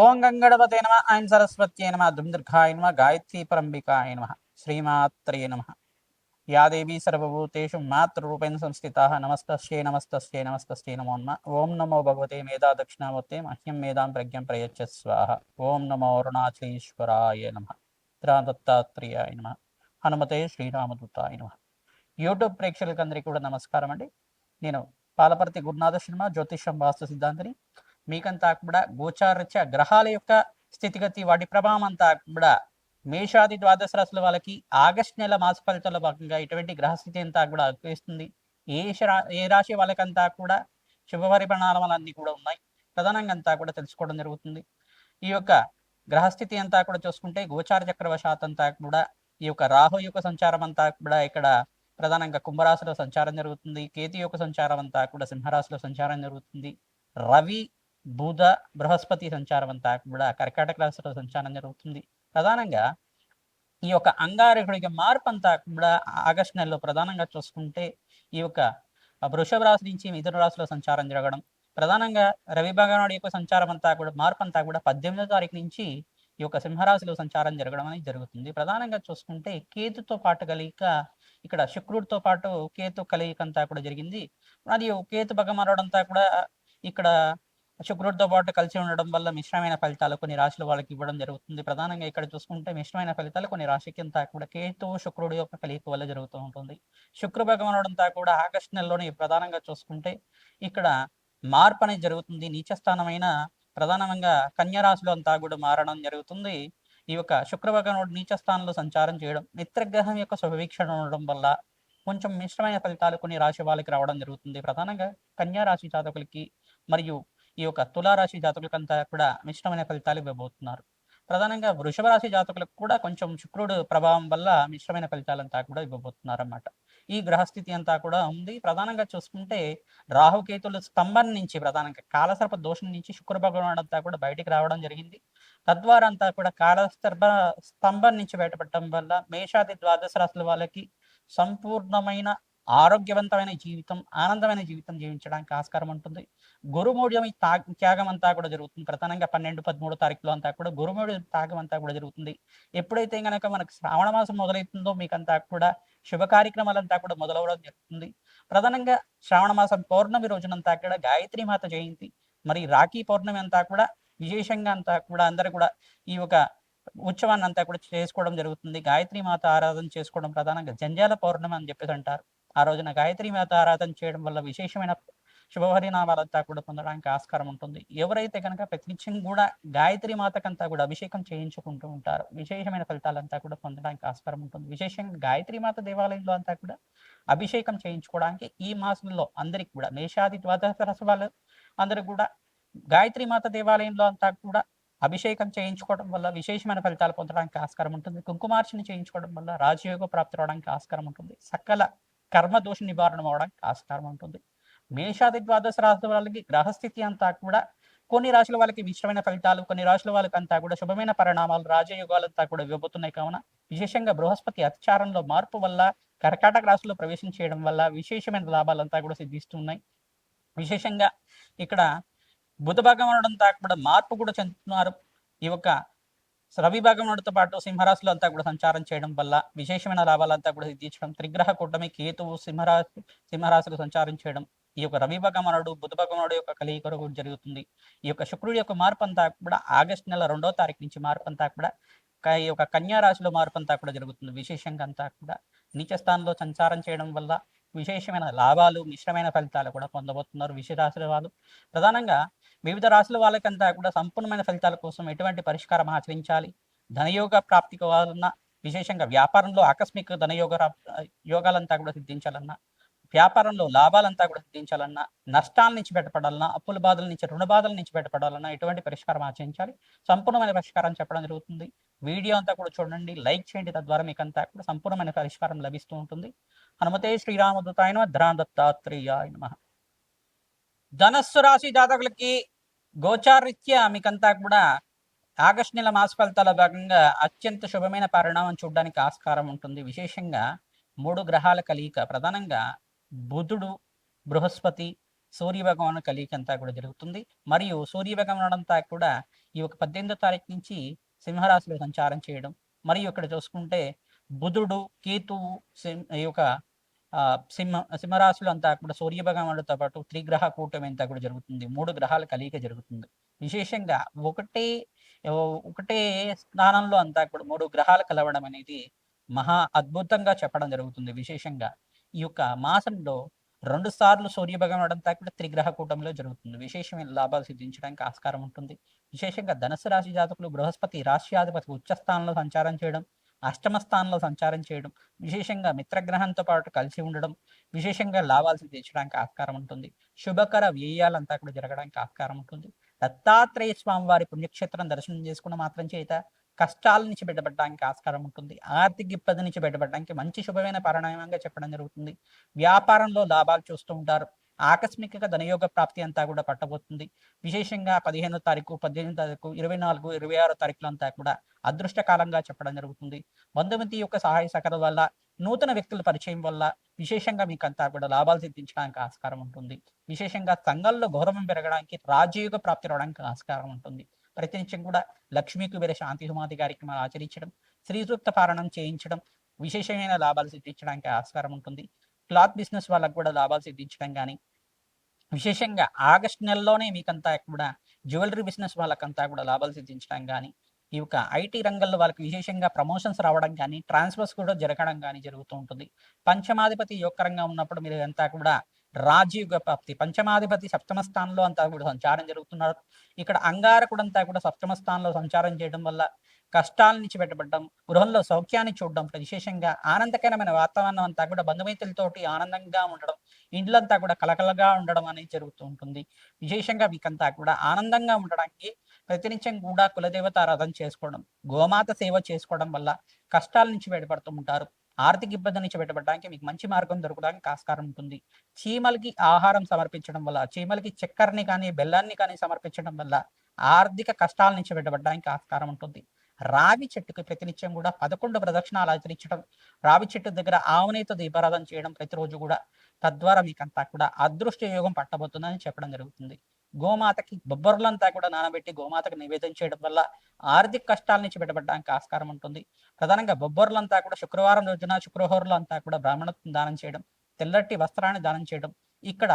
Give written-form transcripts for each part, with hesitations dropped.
ఓం గంగణపతే నమ ఐం సరస్వత్యై నమ దుందుర్ఘాయ నమ గాయత్రీ పరంబికాయ నమ శ్రీమాత్రే నమ యా దేవీ సర్వభూతేషు మాతృరూపేణ సంస్థితా నమస్తస్యై నమస్తస్యై నమస్తస్యై నమో నమః ఓం నమో భగవతే మేధా దక్షిణామూర్తే మహ్యం మేధాం ప్రజ్ఞం ప్రయచ్చ స్వాహ ఓం నమో అరుణాచలేశ్వరాయ నమః దత్తాత్రేయాయ నమః హనుమతే శ్రీరామదూతాయ నమః యూట్యూబ్ ప్రేక్షకులందరికీ కూడా నమస్కారం అండి. నేను పాలపర్తి గురునాథ శర్మ జ్యోతిషం వాస్తు సిద్ధాంతిని. మీకంతా కూడా గోచారరీత్యా గ్రహాల యొక్క స్థితిగతి వాటి ప్రభావం అంతా కూడా మేషాది ద్వాదశ రాశుల వాళ్ళకి ఆగస్టు నెల మాస ఫలితాల్లో భాగంగా ఇటువంటి గ్రహస్థితి అంతా కూడా అనిపిస్తుంది. ఏ రాశి వాళ్ళకంతా కూడా శుభపరిమాణాలన్నీ కూడా ఉన్నాయి. ప్రధానంగా అంతా కూడా తెలుసుకోవడం జరుగుతుంది. ఈ యొక్క గ్రహస్థితి అంతా కూడా చూసుకుంటే గోచార చక్రవశాత్ అంతా కూడా ఈ యొక్క రాహు యొక్క సంచారం అంతా కూడా ఇక్కడ ప్రధానంగా కుంభరాశిలో సంచారం జరుగుతుంది. కేతు యొక్క సంచారం అంతా కూడా సింహరాశిలో సంచారం జరుగుతుంది. రవి బుధ బృహస్పతి సంచారం అంతా కూడా కర్కాటక రాశిలో సంచారం జరుగుతుంది. ప్రధానంగా ఈ యొక్క అంగారకుడికి మార్పు అంతా కూడా ఆగస్టు నెలలో ప్రధానంగా చూసుకుంటే ఈ యొక్క వృషభ రాశి నుంచి మిథున రాశిలో సంచారం జరగడం, ప్రధానంగా రవి భగవానుడి యొక్క సంచారం అంతా కూడా మార్పు అంతా కూడా 18వ తారీఖు నుంచి ఈ యొక్క సింహరాశిలో సంచారం జరగడం అనేది జరుగుతుంది. ప్రధానంగా చూసుకుంటే కేతుతో పాటు కలిగిక ఇక్కడ శుక్రుడితో పాటు కేతు కలయిక అంతా కూడా జరిగింది. మరియు కేతు భగవానుడు అంతా కూడా ఇక్కడ శుక్రుడితో పాటు కలిసి ఉండడం వల్ల మిశ్రమైన ఫలితాలు కొన్ని రాశుల వాళ్ళకి ఇవ్వడం జరుగుతుంది. ప్రధానంగా ఇక్కడ చూసుకుంటే మిశ్రమైన ఫలితాలు కొన్ని రాశికి అంతా కూడా కేతు శుక్రుడు యొక్క కలియిక వల్ల జరుగుతూ ఉంటుంది. శుక్ర భగవానుడు అంతా కూడా ఆగస్టు నెలలోనే ప్రధానంగా చూసుకుంటే ఇక్కడ మార్పు అనేది జరుగుతుంది. నీచస్థానమైన ప్రధానంగా కన్యా రాశిలో అంతా కూడా మారడం జరుగుతుంది. ఈ యొక్క శుక్ర భగవానుడు నీచస్థానంలో సంచారం చేయడం, మిత్రగ్రహం యొక్క శుభవీక్షణ ఉండడం వల్ల కొంచెం మిశ్రమైన ఫలితాలు కొన్ని రాశి వాళ్ళకి రావడం జరుగుతుంది. ప్రధానంగా కన్యా రాశి జాతకులకి మరియు ఈ యొక్క తులారాశి జాతకులకంతా కూడా మిశ్రమైన ఫలితాలు ఇవ్వబోతున్నారు. ప్రధానంగా వృషభ రాశి జాతకులకు కూడా కొంచెం శుక్రుడు ప్రభావం వల్ల మిశ్రమైన ఫలితాలంతా కూడా ఇవ్వబోతున్నారు అన్నమాట. ఈ గ్రహస్థితి అంతా కూడా ఉంది. ప్రధానంగా చూసుకుంటే రాహుకేతులు స్తంభం నుంచి ప్రధానంగా కాలసర్ప దోషం నుంచి శుక్ర భగవానుడు అంతా కూడా బయటికి రావడం జరిగింది. తద్వారా అంతా కూడా కాలసర్ప స్తంభం నుంచి బయటపడటం వల్ల మేషాది ద్వాదశ రాశుల వాళ్ళకి సంపూర్ణమైన ఆరోగ్యవంతమైన జీవితం, ఆనందమైన జీవితం జీవించడానికి ఆస్కారం ఉంటుంది. గురుమూఢ్యం త్యాగం అంతా కూడా జరుగుతుంది. ప్రధానంగా 12, 13 తారీఖులో అంతా కూడా గురుమూఢ్య త్యాగం అంతా కూడా జరుగుతుంది. ఎప్పుడైతే గనక మనకు శ్రావణ మాసం మొదలవుతుందో మీకంతా కూడా శుభ కార్యక్రమాలంతా కూడా మొదలవడం జరుగుతుంది. ప్రధానంగా శ్రావణ మాసం పౌర్ణమి రోజునంతా కూడా గాయత్రి మాత జయంతి, మరి రాఖీ పౌర్ణమి అంతా కూడా విశేషంగా అంతా కూడా అందరూ కూడా ఈ యొక్క ఉత్సవాన్ని అంతా కూడా చేసుకోవడం జరుగుతుంది. గాయత్రి మాత ఆరాధన చేసుకోవడం ప్రధానంగా జంజాల పౌర్ణమి అని చెప్పేసి అంటారు. ఆ రోజున గాయత్రి మాత ఆరాధన చేయడం వల్ల విశేషమైన శుభపరిణామాలంతా కూడా పొందడానికి ఆస్కారం ఉంటుంది. ఎవరైతే కనుక ప్రతినిత్యం కూడా గాయత్రి మాతకంతా కూడా అభిషేకం చేయించుకుంటూ ఉంటారు, విశేషమైన ఫలితాలంతా కూడా పొందడానికి ఆస్కారం ఉంటుంది. విశేషంగా గాయత్రి మాత దేవాలయంలో అంతా కూడా అభిషేకం చేయించుకోవడానికి ఈ మాసంలో అందరికి కూడా మేషాది ద్వాదశ రాశి వాళ్ళు అందరూ కూడా గాయత్రి మాత దేవాలయంలో అంతా కూడా అభిషేకం చేయించుకోవడం వల్ల విశేషమైన ఫలితాలు పొందడానికి ఆస్కారం ఉంటుంది. కుంకుమార్చన చేయించుకోవడం వల్ల రాజయోగ ప్రాప్తి అవడానికి ఆస్కారం ఉంటుంది. సకల కర్మ దోష నివారణ అవడానికి ఆస్కారం ఉంటుంది. మేషాది ద్వాదశ రాశుల వాళ్ళకి గ్రహస్థితి అంతా కూడా కొన్ని రాశుల వాళ్ళకి మిశ్రమైన ఫలితాలు, కొన్ని రాశుల వాళ్ళకి అంతా కూడా శుభమైన పరిణామాలు, రాజయోగాలంతా కూడా ఇవ్వబోతున్నాయి. కావున విశేషంగా బృహస్పతి అతిచారంలో మార్పు వల్ల కర్కాటక రాశిలో ప్రవేశం చేయడం వల్ల విశేషమైన లాభాలంతా కూడా సిద్ధిస్తున్నాయి. విశేషంగా ఇక్కడ బుధ భగవానుడంతా కూడా మార్పు కూడా చెందుతున్నారు. ఈ యొక్క రవి భగవానుడితో పాటు సింహరాశిలో అంతా కూడా సంచారం చేయడం వల్ల విశేషమైన లాభాలంతా కూడా సిద్ధించడం, త్రిగ్రహ కూటమి కేతువు సింహరాశిలో సంచారం చేయడం, ఈ యొక్క రవి భగవానుడు బుధ భగవానుడు యొక్క కలయిక కూడా జరుగుతుంది. ఈ యొక్క శుక్రుడి యొక్క మార్పు అంతా కూడా ఆగస్టు నెల 2వ తారీఖు నుంచి మార్పు అంతా కూడా ఈ యొక్క కన్యా రాశిలో మార్పు అంతా కూడా జరుగుతుంది. విశేషంగా అంతా కూడా నీచ స్థానంలో సంచారం చేయడం వల్ల విశేషమైన లాభాలు, మిశ్రమైన ఫలితాలు కూడా పొందబోతున్నారు విషయ రాశుల వాళ్ళు. ప్రధానంగా వివిధ రాశుల వాళ్ళకంతా కూడా సంపూర్ణమైన ఫలితాల కోసం ఎటువంటి పరిష్కారం ఆచరించాలి, ధనయోగ ప్రాప్తి కావాలన్నా, విశేషంగా వ్యాపారంలో ఆకస్మిక యోగాలంతా కూడా సిద్ధించాలన్నా, వ్యాపారంలో లాభాలంతా కూడా సిద్ధించాలన్నా, నష్టాల నుంచి బయటపడాలన్నా, అప్పుల బాధల నుంచి రుణ బాధల నుంచి బయటపడాలన్నా ఎటువంటి పరిష్కారం ఆచరించాలి, సంపూర్ణమైన పరిష్కారం చెప్పడం జరుగుతుంది. వీడియో అంతా కూడా చూడండి, లైక్ చేయండి. తద్వారా మీకు అంతా కూడా సంపూర్ణమైన పరిష్కారం లభిస్తూ ఉంటుంది. హనుమతే శ్రీరామదూతాయ నమః దత్తాత్రేయాయ నమః. ధనస్సు రాశి జాతకులకి గోచారీత్యా మీకంతా కూడా ఆగస్టు నెల మాస ఫలితాల భాగంగా అత్యంత శుభమైన పరిణామం చూడడానికి ఆస్కారం ఉంటుంది. విశేషంగా 3 గ్రహాల కలియిక, ప్రధానంగా బుధుడు, బృహస్పతి, సూర్య భగవాను కలియిక అంతా కూడా జరుగుతుంది. మరియు సూర్య భగవానుడు అంతా కూడా ఈ యొక్క 18వ తారీఖు నుంచి సింహరాశిలో సంచారం చేయడం, మరియు ఇక్కడ చూసుకుంటే బుధుడు, కేతువు, ఈ యొక్క సింహరాశిలో అంతా కూడా సూర్య భగవానుడితో పాటు త్రిగ్రహ కూటమి అంతా కూడా జరుగుతుంది. 3 గ్రహాల కలయిక జరుగుతుంది. విశేషంగా ఒకటే స్థానంలో అంతా కూడా 3 గ్రహాలు కలవడం అనేది మహా అద్భుతంగా చెప్పడం జరుగుతుంది. విశేషంగా ఈ యొక్క మాసంలో 2 సార్లు సూర్య భగవానుడు అంతా కూడా త్రిగ్రహ కూటమిలో జరుగుతుంది. విశేషమైన లాభాలు సిద్ధించడానికి ఆస్కారం ఉంటుంది. విశేషంగా ధనుసు రాశి జాతకులు బృహస్పతి రాష్ట్రాధిపతి ఉచ్చ స్థానంలో సంచారం చేయడం, అష్టమ స్థానంలో సంచారం చేయడం, విశేషంగా మిత్రగ్రహంతో పాటు కలిసి ఉండడం, విశేషంగా లాభాలు సిద్ధించడానికి ఆస్కారం ఉంటుంది. శుభకర వ్యయాలంతా కూడా జరగడానికి ఆస్కారం ఉంటుంది. దత్తాత్రేయ స్వామి వారి పుణ్యక్షేత్రం దర్శనం చేసుకున్న మాత్రం చేత కష్టాల నుంచి బయటపడడానికి ఆస్కారం ఉంటుంది. ఆర్థిక ఇబ్బంది నుంచి బయటపడడానికి మంచి శుభమైన పరిణామంగా చెప్పడం జరుగుతుంది. వ్యాపారంలో లాభాలు చూస్తూ ఉంటారు. ఆకస్మిక ధనయోగ ప్రాప్తి అంతా కూడా పట్టబోతుంది. విశేషంగా 15వ తారీఖు, 18వ తారీఖు, 24, 26వ తారీఖులంతా కూడా అదృష్టకాలంగా చెప్పడం జరుగుతుంది. బంధుమతి యొక్క సహాయ సహకారం వల్ల, నూతన వ్యక్తుల పరిచయం వల్ల విశేషంగా మీకు అంతా కూడా లాభాలు సిద్ధించడానికి ఆస్కారం ఉంటుంది. విశేషంగా సంఘంలో గౌరవం పెరగడానికి, రాజయోగ ప్రాప్తి రావడానికి ఆస్కారం ఉంటుంది. ప్రతినిత్యం కూడా లక్ష్మీ కుబేర శాంతి హోమాది కార్యక్రమాలు ఆచరించడం, శ్రీ సూక్త పారాయణం చేయించడం విశేషమైన లాభాలు సిద్ధించడానికి ఆస్కారం ఉంటుంది. క్లాత్ బిజినెస్ వాళ్ళకు కూడా లాభాలు సిద్ధించడం కానీ, విశేషంగా ఆగస్టు నెలలోనే మీకంతా కూడా జ్యువెలరీ బిజినెస్ వాళ్ళకంతా కూడా లాభాలు సిద్ధించడం కానీ, ఈ యొక్క ఐటీ రంగంలో వాళ్ళకి విశేషంగా ప్రమోషన్స్ రావడం కానీ, ట్రాన్స్ఫర్స్ కూడా జరగడం కానీ జరుగుతూ ఉంటుంది. పంచమాధిపతి యోగకరంగా ఉన్నప్పుడు మీరు అంతా కూడా రాజయోగ ప్రాప్తి, పంచమాధిపతి సప్తమ స్థానంలో అంతా కూడా సంచారం జరుగుతున్నారు. ఇక్కడ అంగారకుడు అంతా కూడా సప్తమ స్థానంలో సంచారం చేయడం వల్ల కష్టాల నుంచి బయటపడడం, గృహంలో సౌఖ్యాన్ని చూడడం, విశేషంగా ఆనందకరమైన వాతావరణం అంతా కూడా బంధుమిత్రులతోటి ఆనందంగా ఉండడం, ఇండ్లంతా కూడా కలకలగా ఉండడం అనేది జరుగుతూ ఉంటుంది. విశేషంగా మీకంతా కూడా ఆనందంగా ఉండడానికి ప్రతినిత్యం కూడా కులదేవత ఆరాధన చేసుకోవడం, గోమాత సేవ చేసుకోవడం వల్ల కష్టాల నుంచి బయటపడుతూ ఉంటారు. ఆర్థిక ఇబ్బంది నుంచి బయటపడడానికి మీకు మంచి మార్గం దొరకడానికి ఆస్కారం ఉంటుంది. చీమలకి ఆహారం సమర్పించడం వల్ల, చీమలకి చక్కెరని కానీ బెల్లాన్ని కానీ సమర్పించడం వల్ల ఆర్థిక కష్టాల నుంచి బయటపడడానికి ఆస్కారం ఉంటుంది. రావి చెట్టుకి ప్రతినిత్యం కూడా 11 ప్రదక్షిణాలు ఆచరించడం, రావి చెట్టు దగ్గర ఆవునేతో దీపారాధన చేయడం ప్రతిరోజు కూడా, తద్వారా మీకంతా కూడా అదృష్ట యోగం పట్టబోతుందని చెప్పడం జరుగుతుంది. గోమాతకి బొబ్బర్లంతా కూడా నానబెట్టి గోమాతకు నివేదన చేయడం వల్ల ఆర్థిక కష్టాల నుంచి బయటపడడానికి ఆస్కారం ఉంటుంది. ప్రధానంగా బొబ్బర్లంతా కూడా శుక్రవారం రోజున, శుక్రవారంలో అంతా కూడా బ్రాహ్మణత్వం దానం చేయడం, తెల్లటి వస్త్రాన్ని దానం చేయడం. ఇక్కడ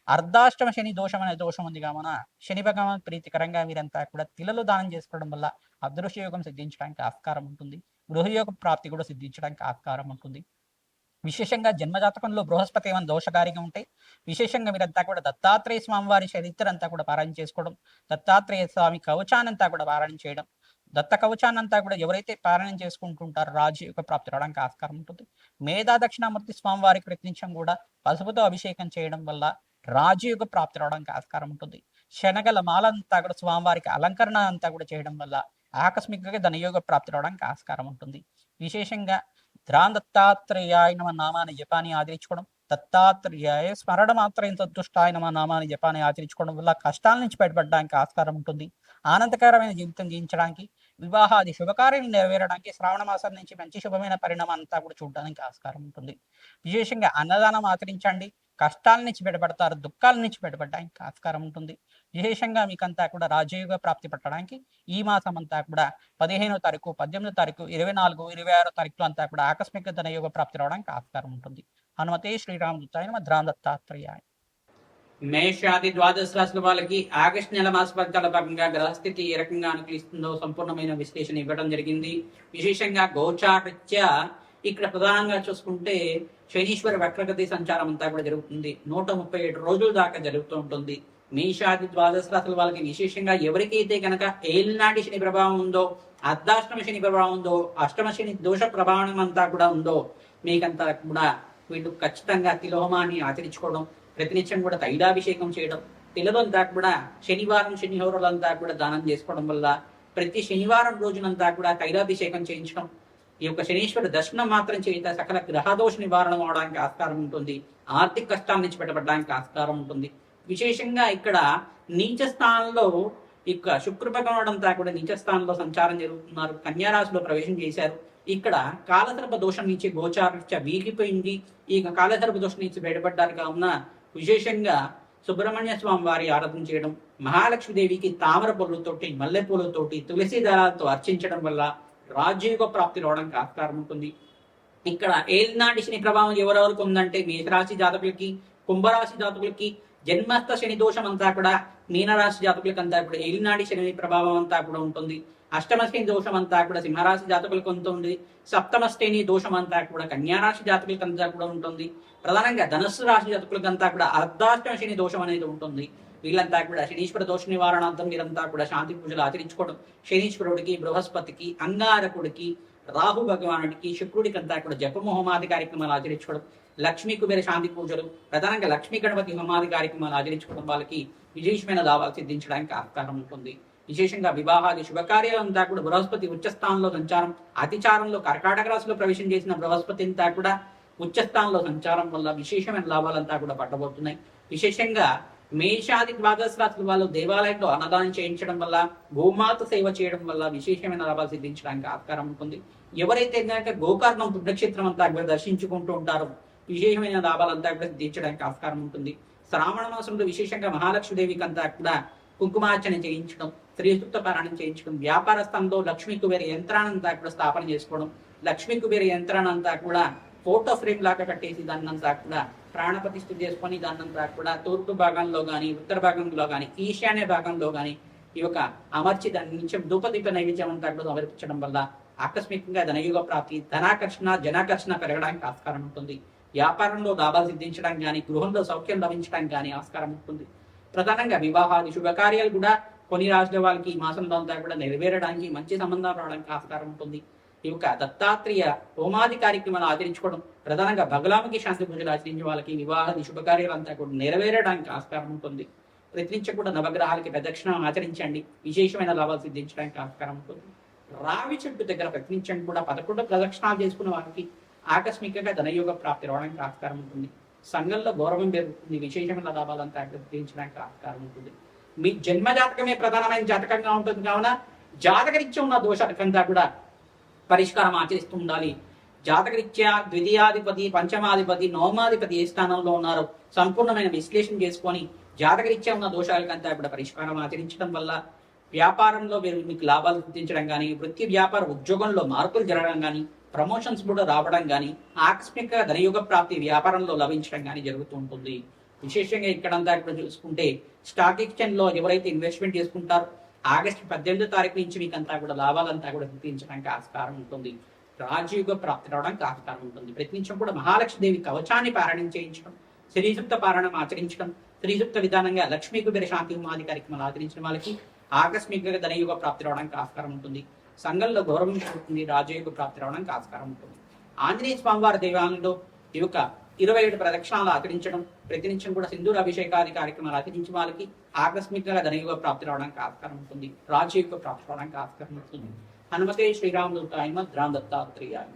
అర్ధాష్టమ శని దోషం అనే దోషం ఉంది కావున శని భగవాన్ ప్రీతికరంగా వీరంతా కూడా తిలలు దానం చేసుకోవడం వల్ల అదృశ్య యోగం సిద్ధించడానికి ఆస్కారం ఉంటుంది. గృహయోగ ప్రాప్తి కూడా సిద్ధించడానికి ఆస్కారం ఉంటుంది. విశేషంగా జన్మజాతకంలో బృహస్పతి ఏమైనా దోషకారిగా ఉంటే విశేషంగా మీరంతా కూడా దత్తాత్రేయ స్వామి వారి చరిత్ర అంతా కూడా పారాయణ చేసుకోవడం, దత్తాత్రేయ స్వామి కవచానంతా కూడా పారాయణ చేయడం, దత్త కవచాన్నంతా కూడా ఎవరైతే పారాయణం చేసుకుంటుంటారో రాజయోగ ప్రాప్తి రావడానికి ఆస్కారం ఉంటుంది. మేధా దక్షిణామూర్తి స్వామి వారికి ప్రతినిత్యం కూడా పసుపుతో అభిషేకం చేయడం వల్ల రాజయోగ ప్రాప్తి రావడానికి ఆస్కారం ఉంటుంది. శనగల మాల అంతా కూడా స్వామివారికి అలంకరణ అంతా కూడా చేయడం వల్ల ఆకస్మికంగా ధనయోగ ప్రాప్తి రావడానికి ఆస్కారం ఉంటుంది. విశేషంగా దత్తాత్రేయాయ నమ నామాన్ని జపాన్ని ఆచరించుకోవడం, దత్తాత్రేయాయ స్మరణ మాత్రం సంతుష్టాయ నమ నామాన్ని జపాన్ని ఆచరించుకోవడం వల్ల కష్టాల నుంచి బయటపడడానికి ఆస్కారం ఉంటుంది. ఆనందకరమైన జీవితం జీవించడానికి, వివాహాది శుభకార్యాలు నెరవేరడానికి శ్రావణ మాసం నుంచి మంచి శుభమైన పరిణామం అంతా కూడా చూడడానికి ఆస్కారం ఉంటుంది. విశేషంగా అన్నదానం ఆచరించండి, కష్టాల నుంచి బయటపడతారు, దుఃఖాల నుంచి బయటపడడానికి ఆస్కారం ఉంటుంది. విశేషంగా మీకంతా కూడా రాజయోగ ప్రాప్తి పట్టడానికి ఈ మాసం అంతా కూడా 15వ తారీఖు, 18వ తారీఖు, 24, 26వ తారీఖులో అంతా కూడా ఆకస్మిక ధనయోగ ప్రాప్తి రావడానికి ఆస్కారం ఉంటుంది. హనుమతే శ్రీరామదూతాయ నమః. దత్తాత్రేయాయ. మేషాది ద్వాదశ రాశుల వాళ్ళకి ఆగస్టు నెల మాస ఫలితాల భాగంగా గ్రహస్థితి ఏ రకంగా అనుకూలిస్తుందో సంపూర్ణమైన విశ్లేషణ ఇవ్వడం జరిగింది. విశేషంగా గోచారరీత్యా ఇక్కడ ప్రధానంగా చూసుకుంటే శనీశ్వర వక్రగతి సంచారం అంతా కూడా జరుగుతుంది. 137 రోజుల దాకా జరుగుతూ ఉంటుంది. మేషాది ద్వాదశ రాశుల వాళ్ళకి విశేషంగా ఎవరికైతే కనుక ఏలినాటి శని ప్రభావం ఉందో, అర్ధాష్టమ శని ప్రభావం ఉందో, అష్టమ శని దోష ప్రభావం అంతా కూడా ఉందో, మీకంతా కూడా వీళ్ళు ఖచ్చితంగా తిలోహమాన్ని ఆచరించుకోవడం, ప్రతినిత్యం కూడా తైలాభిషేకం చేయడం, పిల్లలంతా కూడా శనివారం శనిహోరులంతా కూడా దానం చేసుకోవడం వల్ల ప్రతి శనివారం రోజునంతా కూడా తైలాభిషేకం చేయించడం, ఈ యొక్క శనీశ్వర దర్శనం మాత్రం చేత సకల గ్రహదోష నివారణ అవడానికి ఆస్కారం ఉంటుంది. ఆర్థిక కష్టాల నుంచి బయటపడడానికి ఆస్కారం ఉంటుంది. విశేషంగా ఇక్కడ నీచ స్థానంలో ఇక శుక్ర భగవానుడు అంతా కూడా నీచ స్థానంలో సంచారం జరుగుతున్నారు. కన్యారాశిలో ప్రవేశం చేశారు. ఇక్కడ కాలసర్ప దోషం నుంచి గోచారీత్యా వీగిపోయింది. ఈ కాలసర్ప దోషం నుంచి బయటపడ్డారు కావున విశేషంగా సుబ్రహ్మణ్య స్వామి వారి ఆరాధన చేయడం, మహాలక్ష్మీదేవికి తామర పూలతోటి, మల్లె పూలతోటి, తులసి దళాలతో అర్చించడం వల్ల రాజయోగ ప్రాప్తి రావడానికి ఆస్కారం ఉంటుంది. ఇక్కడ ఏలినాటి శని ప్రభావం ఎవరెవరికి ఉందంటే మేషరాశి జాతకులకి, కుంభరాశి జాతకులకి, జన్మస్థ శని దోషం అంతా కూడా మీనరాశి జాతకులకి అంతా కూడా ఏలినాటి శని ప్రభావం అంతా కూడా ఉంటుంది. అష్టమ శ్రేణి దోషం అంతా కూడా సింహరాశి జాతకులకు ఉంటుంది. సప్తమ శ్రేణి దోషం అంతా కూడా కన్యారాశి జాతకులకు అంతా కూడా ఉంటుంది. ప్రధానంగా ధనుస్సు రాశి జాతకులకు అంతా కూడా అర్ధాష్టమ శని దోషం అనేది ఉంటుంది. వీళ్ళంతా కూడా శనీశ్వర దోష నివారణార్థం వీరంతా కూడా శాంతి పూజలు ఆచరించుకోవడం, శనీశ్వరుడికి, బృహస్పతికి, అంగారకుడికి, రాహు భగవానుడికి, శుక్రుడికి అంతా కూడా జపము హోమాది కార్యక్రమాలు ఆచరించుకోవడం, లక్ష్మీ కుబేర శాంతి పూజలు, ప్రధానంగా లక్ష్మీ గణపతి హోమాది కార్యక్రమాలు ఆచరించుకోవడం వాళ్ళకి విశేషమైన లాభాలు సిద్ధించడానికి ఆస్కారం ఉంటుంది. విశేషంగా వివాహాది శుభకార్యాలంతా కూడా బృహస్పతి ఉచ్చస్థానంలో సంచారం, అతిచారంలో కర్కాటక రాశిలో ప్రవేశం చేసిన బృహస్పతి అంతా కూడా ఉచ్చస్థానంలో సంచారం వల్ల విశేషమైన లాభాలంతా కూడా పట్టబోతున్నాయి. విశేషంగా మేషాది ద్వాదశ రాశుల వాళ్ళు దేవాలయంలో అన్నదానం చేయించడం వల్ల, గోమాత సేవ చేయడం వల్ల విశేషమైన లాభాలు సిద్ధించడానికి ఆస్కారం ఉంటుంది. ఎవరైతే కనుక గోకర్ణం పుణ్యక్షేత్రం అంతా కూడా దర్శించుకుంటూ ఉంటారో విశేషమైన లాభాలంతా కూడా సిద్ధించడానికి ఆస్కారం ఉంటుంది. శ్రావణ మాసంలో విశేషంగా మహాలక్ష్మీదేవికి అంతా కూడా కుంకుమార్చన చేయించడం, శ్రీసూక్త పారాయణం చేయించడం, వ్యాపార స్థలంలో లక్ష్మీ కుబేర యంత్రాన్నంతా కూడా స్థాపన చేసుకోవడం, లక్ష్మీ కుబేర యంత్రాన్నంతా కూడా ఫోటో ఫ్రేమ్ లాగా కట్టేసి దాన్నంతా కూడా ప్రాణప్రతిష్ఠ చేసుకొని దాన్నంతా కూడా తూర్పు భాగంలో కానీ, ఉత్తర భాగంలో కానీ, ఈశాన్య భాగంలో కానీ ఈ యొక్క అమర్చి దాని నుంచి ధూపదీప నైవేద్యం అంతా కూడా సమర్పించడం వల్ల ఆకస్మికంగా ధనయుగ ప్రాప్తి, ధనాకర్షణ, జనాకర్షణ పెరగడానికి ఆస్కారం ఉంటుంది. వ్యాపారంలో లాభాలు సిద్ధించడానికి కానీ, గృహంలో సౌఖ్యం లభించడానికి కానీ ఆస్కారం ఉంటుంది. ప్రధానంగా వివాహాది శుభకార్యాలు కూడా కొన్ని రాశుల వాళ్ళకి ఈ మాసంలో అంతా కూడా నెరవేరడానికి, మంచి సంబంధం రావడానికి ఆస్కారం ఉంటుంది. ఈ యొక్క దత్తాత్రేయ హోమాది కార్యక్రమాలు ఆచరించుకోవడం, ప్రధానంగా బగలాముఖి శాంతి పూజలు ఆచరించే వాళ్ళకి వివాహాది శుభకార్యాలు అంతా కూడా నెరవేరడానికి ఆస్కారం ఉంటుంది. ప్రతినిత్యం కూడా నవగ్రహాలకి ప్రదక్షిణం ఆచరించండి, విశేషమైన లాభాలు సిద్ధించడానికి ఆస్కారం ఉంటుంది. రావి చెట్టు దగ్గర ప్రతినిత్యం కూడా 11 ప్రదక్షిణాలు చేసుకున్న వారికి ఆకస్మికంగా ధనయోగ ప్రాప్తి రావడానికి ఆస్కారం ఉంటుంది. సంఘంలో గౌరవం పెరుగుతుంది, విశేషమైన లాభాలంతా సిద్ధించడానికి ఆస్కారం ఉంటుంది. మీ జన్మ జాతకమే ప్రధానమైన జాతకంగా ఉంటుంది కావున జాతకరీత్యా ఉన్న దోషాలకంతా కూడా పరిష్కారం ఆచరిస్తూ ఉండాలి. జాతకరీత్యా ద్వితీయాధిపతి, పంచమాధిపతి, నవమాధిపతి ఏ స్థానంలో ఉన్నారో సంపూర్ణమైన విశ్లేషణ చేసుకొని జాతకరీత్యా ఉన్న దోషాలకంతా కూడా పరిష్కారం ఆచరించడం వల్ల వ్యాపారంలో మీకు లాభాలు సిద్ధించడం కానీ, వృత్తి వ్యాపార ఉద్యోగంలో మార్పులు జరగడం కానీ, ప్రమోషన్స్ కూడా రావడం కానీ, ఆకస్మిక ధనయుగ ప్రాప్తి వ్యాపారంలో లభించడం కానీ జరుగుతూ ఉంటుంది. విశేషంగా ఇక్కడంతా కూడా చూసుకుంటే స్టాక్ ఎక్స్చేంజ్ లో ఎవరైతే ఇన్వెస్ట్మెంట్ చేసుకుంటారో ఆగస్టు 18వ తారీఖు నుంచి మీకు అంతా కూడా లాభాలంతా కూడా సిద్ధించడానికి ఆస్కారం ఉంటుంది. రాజయుగ ప్రాప్తి రావడానికి ఆస్కారం ఉంటుంది. ప్రతి నిమిషం కూడా మహాలక్ష్మీదేవి కవచాన్ని పారాయణం చేయించడం, శ్రీసూక్త పారాయణం ఆచరించడం, శ్రీసూక్త విధానంగా లక్ష్మీ కుబేర శాంతి హోమాది కార్యక్రమాలు ఆచరించిన వాళ్ళకి ఆకస్మికంగా ధనయుగ ప్రాప్తి రావడానికి ఆస్కారం ఉంటుంది. సంఘంలో గౌరవం పెరుగుతుంది, రాజయోగ ప్రాప్తి రావడానికి ఆస్కారం ఉంటుంది. ఆంజనేయ స్వామివారి దేవాలయంలో ఈ యొక్క 27 ప్రదక్షిణాలు ఆచరించడం, ప్రతినిత్యం కూడా సింధూర అభిషేకాది కార్యక్రమాలు ఆచరించిన వాళ్ళకి ఆకస్మికంగా ధనయుగ ప్రాప్తి రావడానికి ఆస్కారం ఉంటుంది, రాజయోగ ప్రాప్తి రావడానికి ఆస్కారం ఉంటుంది. హనుమతే శ్రీరామదూతాయ నమః, దత్తాత్రేయాయ.